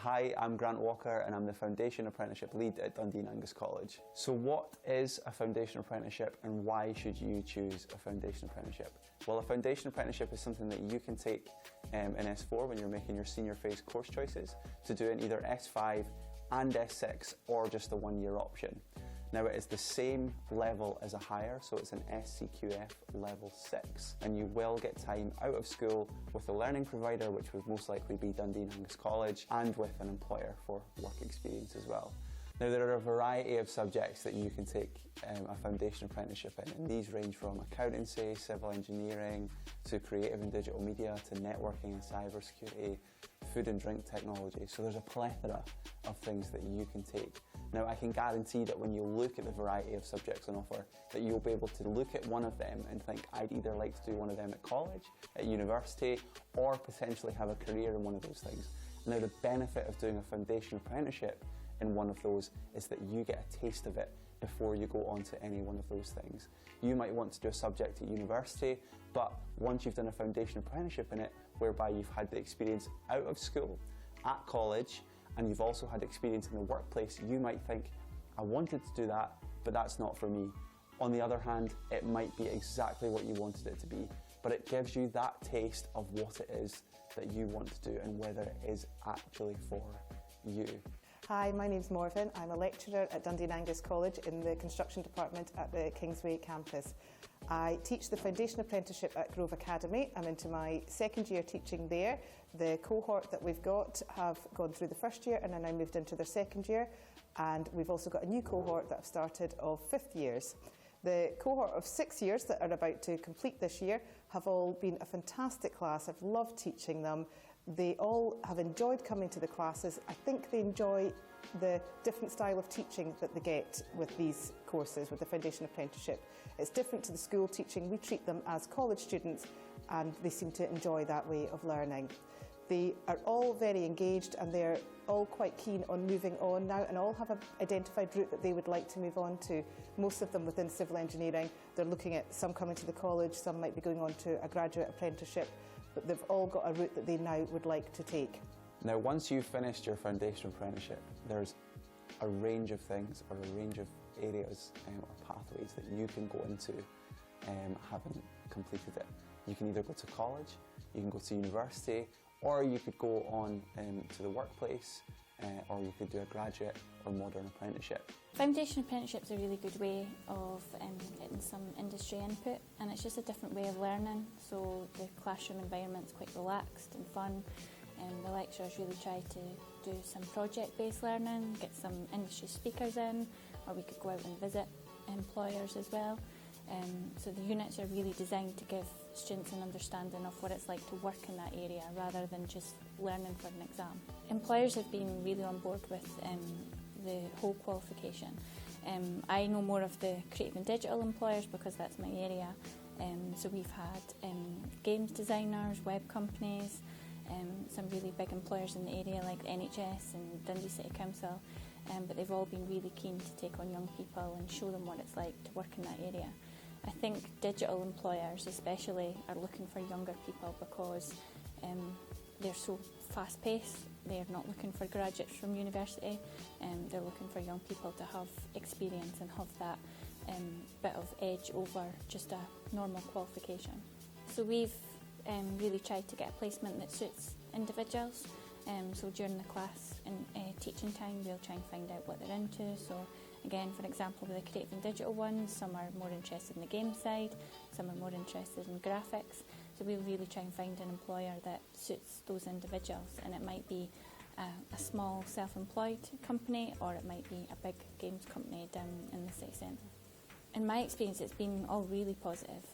Hi, I'm Grant Walker and I'm the Foundation Apprenticeship Lead at Dundee and Angus College. So what is a Foundation Apprenticeship and why should you choose a Foundation Apprenticeship? Well, a Foundation Apprenticeship is something that you can take in S4 when you're making your senior phase course choices to do in either S5 and S6 or just the 1 year option. Now it is the same level as a higher, so it's an SCQF level 6, and you will get time out of school with a learning provider, which would most likely be Dundee and Angus College, and with an employer for work experience as well. Now there are a variety of subjects that you can take a foundation apprenticeship in, and these range from accountancy, civil engineering, to creative and digital media, to networking and cybersecurity, food and drink technology. So there's a plethora of things that you can take. Now I can guarantee that when you look at the variety of subjects on offer, that you'll be able to look at one of them and think, I'd either like to do one of them at college, at university, or potentially have a career in one of those things. Now the benefit of doing a foundation apprenticeship in one of those is that you get a taste of it before you go on to any one of those things. You might want to do a subject at university, but once you've done a foundation apprenticeship in it, whereby you've had the experience out of school, at college, and you've also had experience in the workplace, you might think, I wanted to do that, but that's not for me. On the other hand, it might be exactly what you wanted it to be, but it gives you that taste of what it is that you want to do and whether it is actually for you. Hi, my name's Morven. I'm a lecturer at Dundee and Angus College in the construction department at the Kingsway campus. I teach the foundation apprenticeship at Grove Academy. I'm into my second year teaching there. The cohort that we've got have gone through the first year and are now moved into their second year, and we've also got a new cohort that have started of fifth years. The cohort of 6 years that are about to complete this year have all been a fantastic class. I've loved teaching them. They all have enjoyed coming to the classes. I think they enjoy the different style of teaching that they get with these courses, with the Foundation Apprenticeship. It's different to the school teaching. We treat them as college students and they seem to enjoy that way of learning. They are all very engaged and they're all quite keen on moving on now and all have an identified route that they would like to move on to. Most of them within civil engineering, they're looking at some coming to the college, some might be going on to a graduate apprenticeship, but they've all got a route that they now would like to take. Now once you've finished your foundation apprenticeship, there's a range of things or a range of areas or pathways that you can go into having completed it. You can either go to college, you can go to university, or you could go on to the workplace, or you could do a graduate or modern apprenticeship. Foundation apprenticeship's a really good way of getting some industry input, and it's just a different way of learning, so the classroom environment's quite relaxed and fun, and the lecturers really try to do some project-based learning, get some industry speakers in, or we could go out and visit employers as well. So the units are really designed to give students an understanding of what it's like to work in that area rather than just learning for an exam. Employers have been really on board with the whole qualification. I know more of the creative and digital employers because that's my area. So we've had games designers, web companies, some really big employers in the area like NHS and Dundee City Council, but they've all been really keen to take on young people and show them what it's like to work in that area. I think digital employers especially are looking for younger people because they're so fast-paced. They're not looking for graduates from university, they're looking for young people to have experience and have that bit of edge over just a normal qualification. So we've really tried to get a placement that suits individuals. So during the class and teaching time, we'll try and find out what they're into. So again, for example, with the creative and digital ones, some are more interested in the game side, some are more interested in graphics. So we'll really try and find an employer that suits those individuals, and it might be a small self-employed company or it might be a big games company down in the city centre. In my experience, it's been all really positive.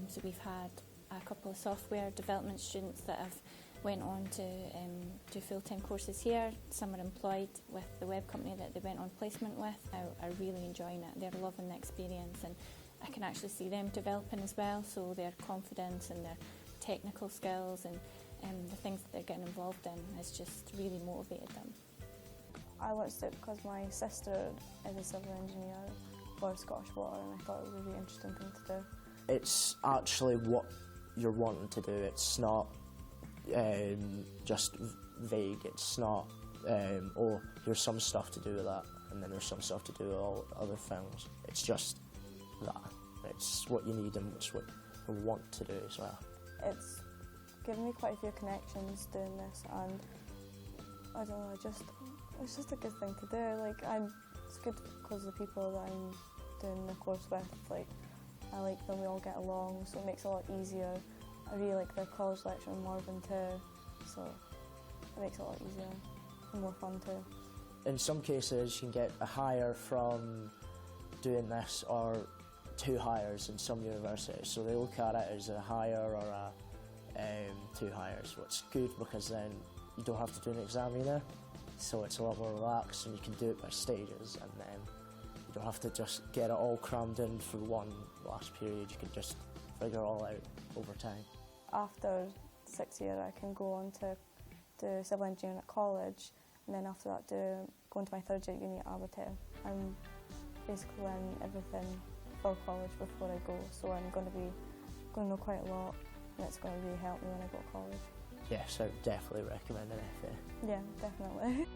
So we've had a couple of software development students that have went on to do full-time courses here. Some are employed with the web company that they went on placement with. Are really enjoying it. They're loving the experience, and I can actually see them developing as well, so their confidence and their technical skills and the things that they're getting involved in has just really motivated them. I wanted it because my sister is a civil engineer for Scottish Water, and I thought it was a really interesting thing to do. It's actually what you're wanting to do. It's not just vague. It's not oh, here's some stuff to do with that, and then there's some stuff to do with all other things. It's just that. It's what you need and it's what you want to do as well. It's given me quite a few connections doing this, and I don't know, it's just a good thing to do. Like, it's good because the people that I'm doing the course with, like, I like them, we all get along, so it makes it a lot easier. I really like the college lecture in Morven too, so it makes it a lot easier and more fun too. In some cases you can get a hire from doing this, or 2 hires in some universities, so they look at it as a hire or a 2 hires, which is good because then you don't have to do an exam either, so it's a lot more relaxed and you can do it by stages, and then you don't have to just get it all crammed in for one last period. You can just figure it all out over time. After 6th year I can go on to do civil engineering at college, and then after that go into my 3rd year at uni at Abertay. I'm basically learning everything for college before I go, so I'm going to know quite a lot, and it's going to really help me when I go to college. Yes, I would definitely recommend an FA. Yeah, definitely.